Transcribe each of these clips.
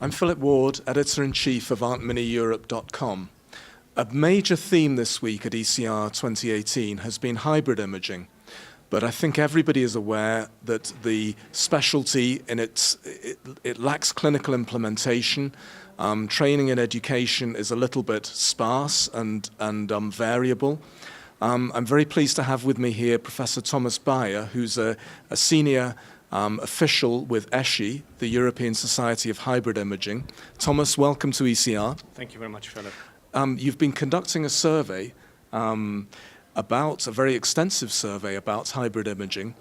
I'm Philip Ward, Editor-in-Chief of ArtMiniEurope.com. A major theme this week at ECR 2018 has been hybrid imaging, but I think everybody is aware that the specialty in it lacks clinical implementation. Training and education is a little bit sparse and variable. I'm very pleased to have with me here Professor Thomas Beyer, who's a senior official with ESHI, the European Society of Hybrid Imaging. Thomas, welcome to ECR. Thank you very much, Philip. You've been conducting a survey, a very extensive survey about hybrid imaging.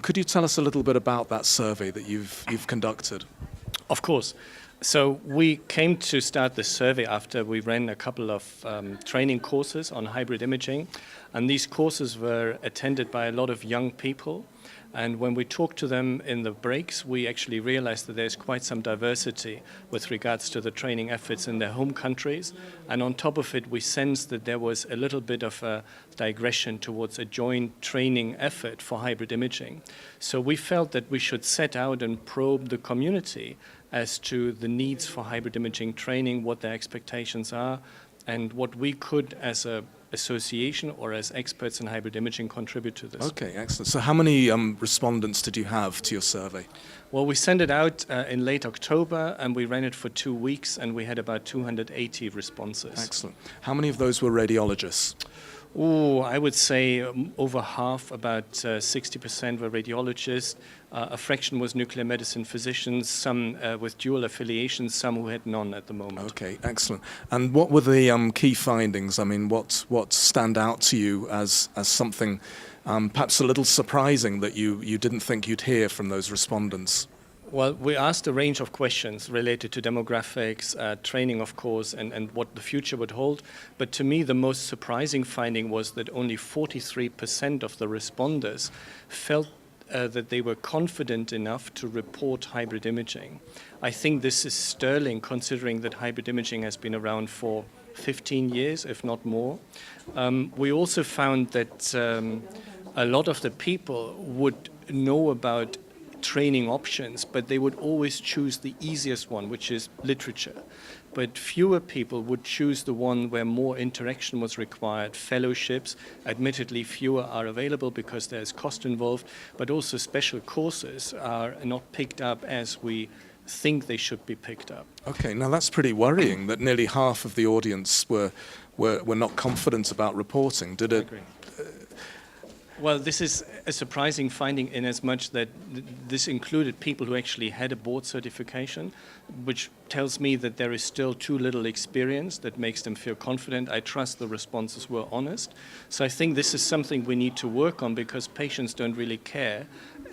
Could you tell us a little bit about that survey that you've conducted? Of course. So we came to start this survey after we ran a couple of training courses on hybrid imaging, and these courses were attended by a lot of young people. And when we talked to them in the breaks, we actually realized that there's quite some diversity with regards to the training efforts in their home countries. And on top of it, we sensed that there was a little bit of a digression towards a joint training effort for hybrid imaging. So we felt that we should set out and probe the community as to the needs for hybrid imaging training, what their expectations are, and what we could as a association or as experts in hybrid imaging contribute to this. Okay, excellent. So how many respondents did you have to your survey? Well, we sent it out in late October, and we ran it for 2 weeks, and we had about 280 responses. Excellent. How many of those were radiologists? Oh, I would say over half, about 60% were radiologists. A fraction was nuclear medicine physicians, some with dual affiliations, some who had none at the moment. Okay, excellent. And what were the key findings? I mean, what stand out to you as something perhaps a little surprising that you didn't think you'd hear from those respondents? Well, we asked a range of questions related to demographics, training, of course, and what the future would hold. But to me, the most surprising finding was that only 43% of the responders felt that they were confident enough to report hybrid imaging. I think this is sterling, considering that hybrid imaging has been around for 15 years, if not more. We also found that a lot of the people would know about training options, but they would always choose the easiest one, which is literature. But fewer people would choose the one where more interaction was required. Fellowships, admittedly fewer are available because there's cost involved, but also special courses are not picked up as we think they should be picked up. Okay, now that's pretty worrying that nearly half of the audience were not confident about reporting. Did it? I agree. Well, this is a surprising finding in as much that this included people who actually had a board certification, which tells me that there is still too little experience that makes them feel confident. I trust the responses were honest. So I think this is something we need to work on, because patients don't really care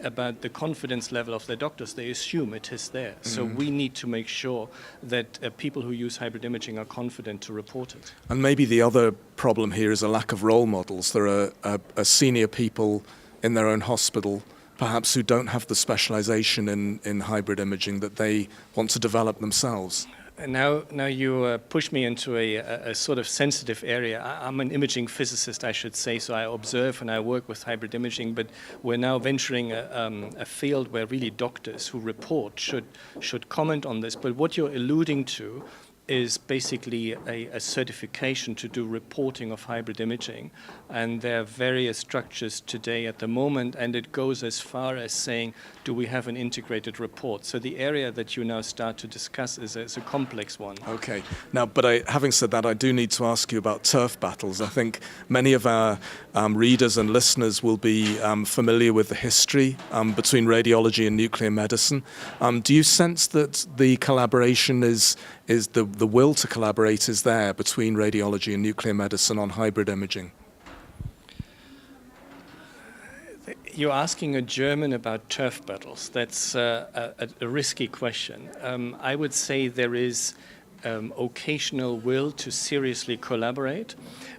about the confidence level of their doctors. They assume it is there. So we need to make sure that people who use hybrid imaging are confident to report it. And maybe the other problem here is a lack of role models. There are senior people in their own hospital, perhaps, who don't have the specialization in hybrid imaging that they want to develop themselves. Now you push me into a sort of sensitive area. I'm an imaging physicist, I should say, so I observe and I work with hybrid imaging, but we're now venturing a field where really doctors who report should comment on this. But what you're alluding to is basically a certification to do reporting of hybrid imaging. And there are various structures today at the moment, and it goes as far as saying, do we have an integrated report? So the area that you now start to discuss is a complex one. Okay. Now, but having said that, I do need to ask you about turf battles. I think many of our readers and listeners will be familiar with the history between radiology and nuclear medicine. Do you sense that the collaboration is the will to collaborate is there between radiology and nuclear medicine on hybrid imaging? You're asking a German about turf battles. That's a risky question. I would say there is occasional will to seriously collaborate.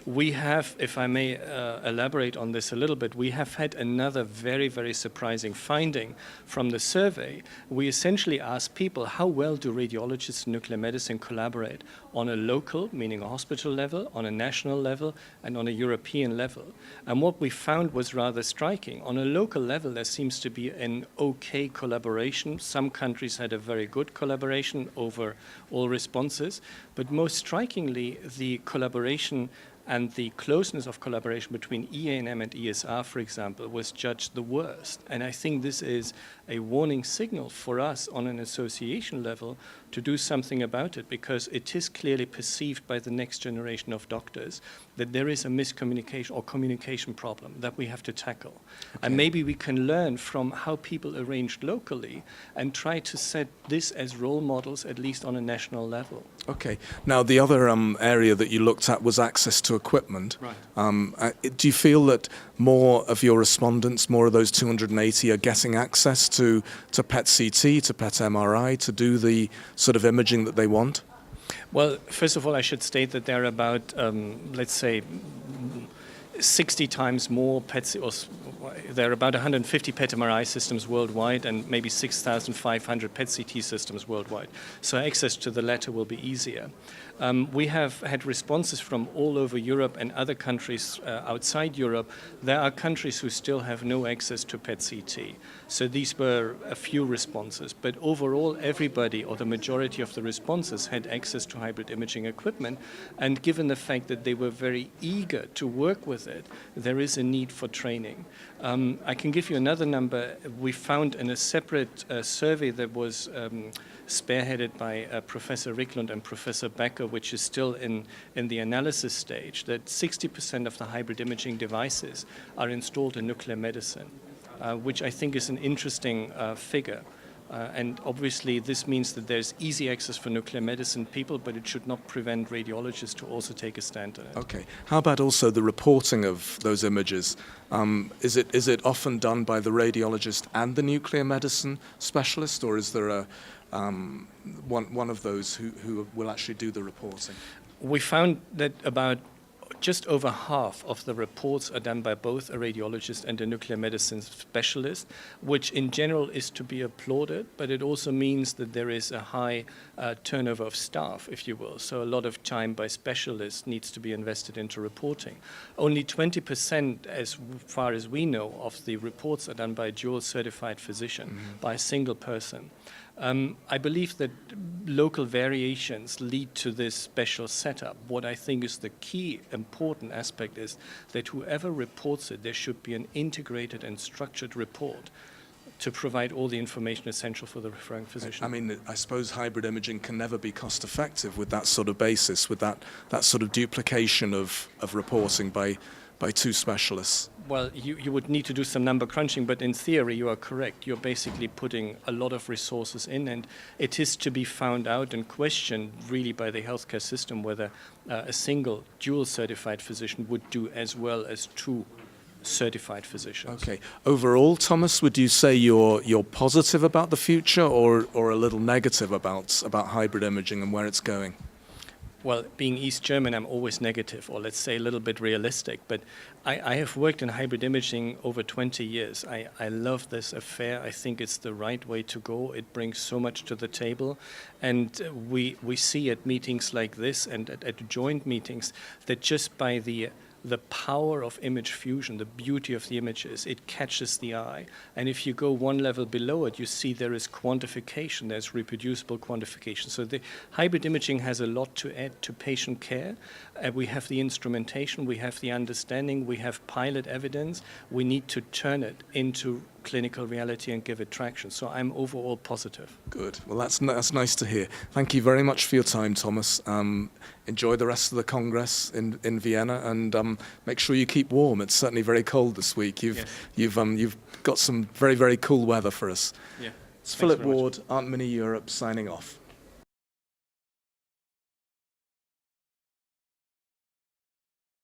We have, if I may elaborate on this a little bit, we have had another very, very surprising finding from the survey. We essentially asked people, how well do radiologists in nuclear medicine collaborate on a local, meaning a hospital level, on a national level, and on a European level? And what we found was rather striking. On a local level, there seems to be an okay collaboration. Some countries had a very good collaboration over all responses, but most strikingly, the collaboration and the closeness of collaboration between EANM and ESR, for example, was judged the worst. And I think this is a warning signal for us on an association level to do something about it, because it is clearly perceived by the next generation of doctors that there is a miscommunication or communication problem that we have to tackle. Okay. And maybe we can learn from how people arranged locally and try to set this as role models, at least on a national level. Okay. Now, the other area that you looked at was access to equipment. Right. Do you feel that more of your respondents, more of those 280, are getting access to PET-CT, to PET-MRI, to do the sort of imaging that they want? Well, first of all, I should state that there are about, let's say, 60 times more PET, or there are about 150 PET-MRI systems worldwide and maybe 6,500 PET-CT systems worldwide. So access to the latter will be easier. We have had responses from all over Europe and other countries outside Europe. There are countries who still have no access to PET-CT. So these were a few responses. But overall, everybody, or the majority of the responses, had access to hybrid imaging equipment. And given the fact that they were very eager to work with it, there is a need for training. I can give you another number. We found in a separate survey that was spearheaded by Professor Ricklund and Professor Becker, which is still in the analysis stage, that 60% of the hybrid imaging devices are installed in nuclear medicine, which I think is an interesting figure. And obviously this means that there's easy access for nuclear medicine people, but it should not prevent radiologists to also take a stand on it. Okay. How about also the reporting of those images? Is it often done by the radiologist and the nuclear medicine specialist, or is there one of those who will actually do the reporting? We found that about just over half of the reports are done by both a radiologist and a nuclear medicine specialist, which in general is to be applauded, but it also means that there is a high turnover of staff, if you will. So a lot of time by specialists needs to be invested into reporting. Only 20%, as far as we know, of the reports are done by a dual certified physician, by a single person. I believe that local variations lead to this special setup. What I think is the key important aspect is that whoever reports it, there should be an integrated and structured report to provide all the information essential for the referring physician. I mean, I suppose hybrid imaging can never be cost effective with that sort of basis, with that sort of duplication of reporting by two specialists. Well, you would need to do some number crunching, but in theory you are correct. You're basically putting a lot of resources in, and it is to be found out and questioned really by the healthcare system whether a single dual certified physician would do as well as two certified physicians. Okay. Overall, Thomas, would you say you're positive about the future or a little negative about hybrid imaging and where it's going? Well, being East German, I'm always negative, or let's say a little bit realistic. But I have worked in hybrid imaging over 20 years. I love this affair. I think it's the right way to go. It brings so much to the table. And we see at meetings like this and at joint meetings that just by the power of image fusion, the beauty of the images, it catches the eye. And if you go one level below it, you see there is quantification, there's reproducible quantification. So the hybrid imaging has a lot to add to patient care. We have the instrumentation, we have the understanding, we have pilot evidence. We need to turn it into clinical reality and give it traction. So I'm overall positive. Good. Well, that's nice to hear. Thank you very much for your time, Thomas. Enjoy the rest of the Congress in Vienna, and make sure you keep warm. It's certainly very cold this week. You've got some very, very cool weather for us. Yeah. It's Philip Ward, Aunt Minnie Europe, signing off.